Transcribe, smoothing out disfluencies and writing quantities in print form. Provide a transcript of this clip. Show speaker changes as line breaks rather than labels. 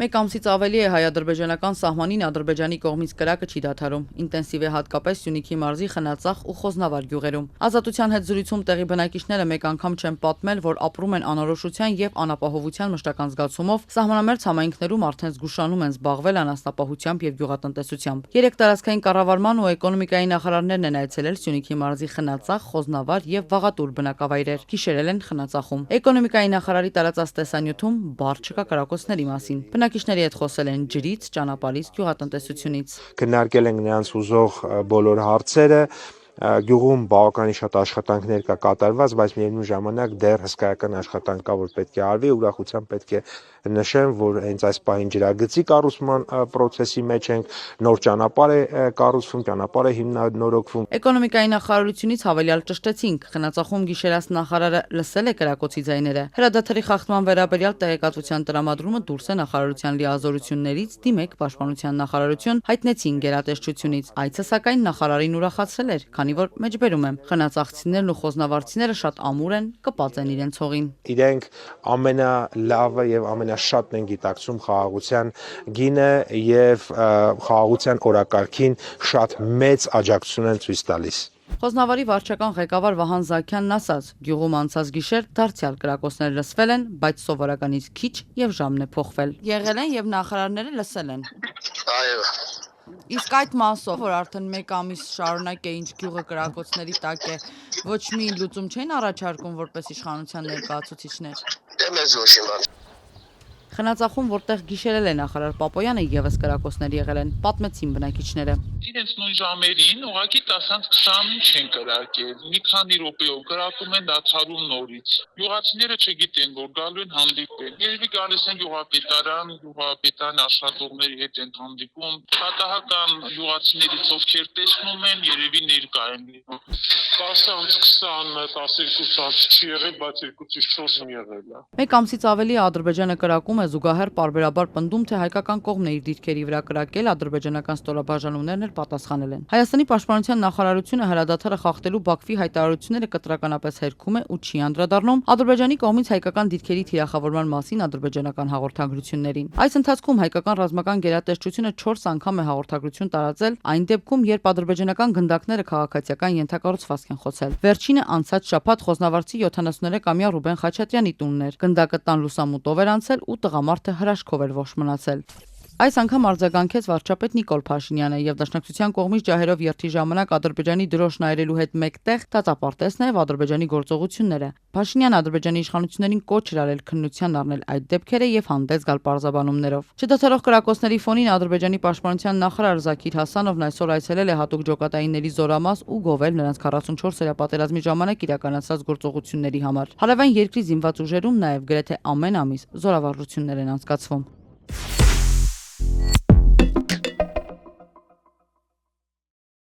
Մեկ ամսից ավելի է հայ-ադրբեջանական սահմանին Ադրբեջանի կողմից կրակը չի դադարում։ Ինտենսիվ է հատկապես Սյունիքի մարզի Խնածախ ու Խոզնավար գյուղերում։ Ազատության հետ զրույցում տեղի բնակիչները մեկ անգամ չեն պատմել, որ ապրում են անորոշության եւ անապահովության մշտական զգացումով, սահմանամերձ համայնքներում արդեն զգուշանում են զբաղվել անասնապահությամբ եւ գյուղատնտեսությամբ։ Երեք տարածքային կառավարման ու էկոնոմիկայի նախարարներն են այցելել Սյունիքի մարզի Խնածախ, Խոզնավար եւ Վաղատուր բնակավայրեր։ Գիշերել են Խնածախում։ Էկոնոմիկայի նախարարի տարածած տեսանյութում բառ չկա կրակոցների մասին։ Բնակիչների հետ խոսել են ջրից, ճանապարհից, գյուղատնտեսությունից։
Քննարկել ենք նրանց ուզող բոլոր հարցերը։ Գյուղում բավականին շատ աշխատանքներ կա կատարված, բայց միևնույն ժամանակ դեռ հսկայական աշխատանք կա, որ պետք է արվի։ Ուրախությամբ պետք է նշեմ, որ հենց այս պահին ջրագծի կառուցման process-ի մեջ ենք, նոր ճանապարհ է կառուցվում, ճանապարհ է հիմնանորոգվում։
Էկոնոմիկայի նախարարությունից հավելյալ ճշտեցինք, Խնածախում գիշերած նախարարը լսել է կրակոցի ձայները։ Հրադադարի խախտման վերաբերյալ տեղեկատվության տրամադրումը դուրս է նախարարության լիազորություններից, դիմեք պաշտպանության նախարարություն, հայտնեցին գերատեսչությունից։ Այցը սակայն նախարարին ուրախացրել էր, քանի որ մեջբերում եմ, խնածախցիներն ու խոզնավարցիները շատ ամուր են, կպած են իրենց հողին։
Իրենք ամենալավը եւ ամենաշատն են գիտակցում խաղաղության գինը եւ խաղաղության օրակարգին շատ մեծ աջակցություն են ցույց տալիս։
Խոզնավարի վարչական ղեկավար Վահան Զաքյանն ասաց. գյուղում անցած գիշեր դարձյալ կրակոցներ լսվել են, բայց սովորականից քիչ եւ ժամն է փոխվել։ Եղել են եւ նախարարները լսել են։
Այո։
Իսկ այդ մասով, որ արդեն մեկ ամիս շարունակ է ինչ գյուղը կրակոցների տակ է, ոչ մի լուծում չէին առաջարկում որպես իշխանության ներկայացուցիչներ։
Դե մեզ ոչ իմանալ։
Խնածախում, որտեղ գիշերել է նախարար Պապոյանը, եւս կրակոցներ եղել են, պատմեցին բնակիչները։
Իրենց նույն ժամերին ուղղակի 10-20 չեն կրակել, մի քանի րոպեով կրակում են դադարում նորից։ Գյուղացիները չգիտեն, որ գալու են հանդիպել։ Երևի գալիս են գյուղապետարան աշխատողների հետ են հանդիպում։ Պատահական գյուղացիներից ովքեր տեսնում են, երևի ներկա են լինում։ 10-20, 12 չի եղել, բայց 2-ից 4 եղել է։
Մեկ ամսից ավելի Ադրբեջանը կրակում է, զուգահեռ պարբերաբար պնդում, թե հայկական կողմն է իր դիրքերի վրա կրակել, ադրբեջանական ստորաբաժանումներն էլ պատասխանել են։ Հայաստանի պաշտպանության նախարարությունը հրադադարը խախտելու Բաքվի հայտարարությունները կտրականապես հերքում է ու չի անդրադառնում Ադրբեջանի կողմից հայկական դիրքերի թիրախավորման մասին ադրբեջանական հաղորդագրություններին։ Այս ընթացքում հայկական ռազմական գերատեսչությունը 4 անգամ է հաղորդագրություն տարածել այն դեպքում, երբ ադրբեջանական գնդակները քաղաքացիական ենթակառուցվածք են խոցել։ Վերջինը անցած շաբաթ Խոզնավարցի 73-ամյա Ռուբեն Խաչատրյանի տունն էր։ Գնդակը տան լուսամուտով էր անցել ու տղամարդը հրաշքով էր ողջ մնացել։ Այս անգամ արձագանքեց վարչապետ Նիկոլ Փաշինյանը եւ Դաշնակցության կողմից ջահերով երթի ժամանակ Ադրբեջանի դրոշն այրելու հետ մեկտեղ դատապարտեց նաեւ Ադրբեջանի գործողությունները։ Փաշինյանը Ադրբեջանի իշխանություններին կոչ էր արել քննության առնել այդ դեպքերը եւ հանդես գալ պարզաբանումներով։ Չդադարող կրակոցների ֆոնին Ադրբեջանի պաշտպանության նախարար Զաքիր Հասանովն այսօր այցելել է հատուկ ջոկատայինների զորամաս ու գովել նրանց 44-օրյա պատերազմի ժամանակ իրականացած գործողությունների համար։ Հարավային երկրի զինված ուժերում նաեւ գրեթե ամեն ամիս զորավարժություններ են անցկացվում։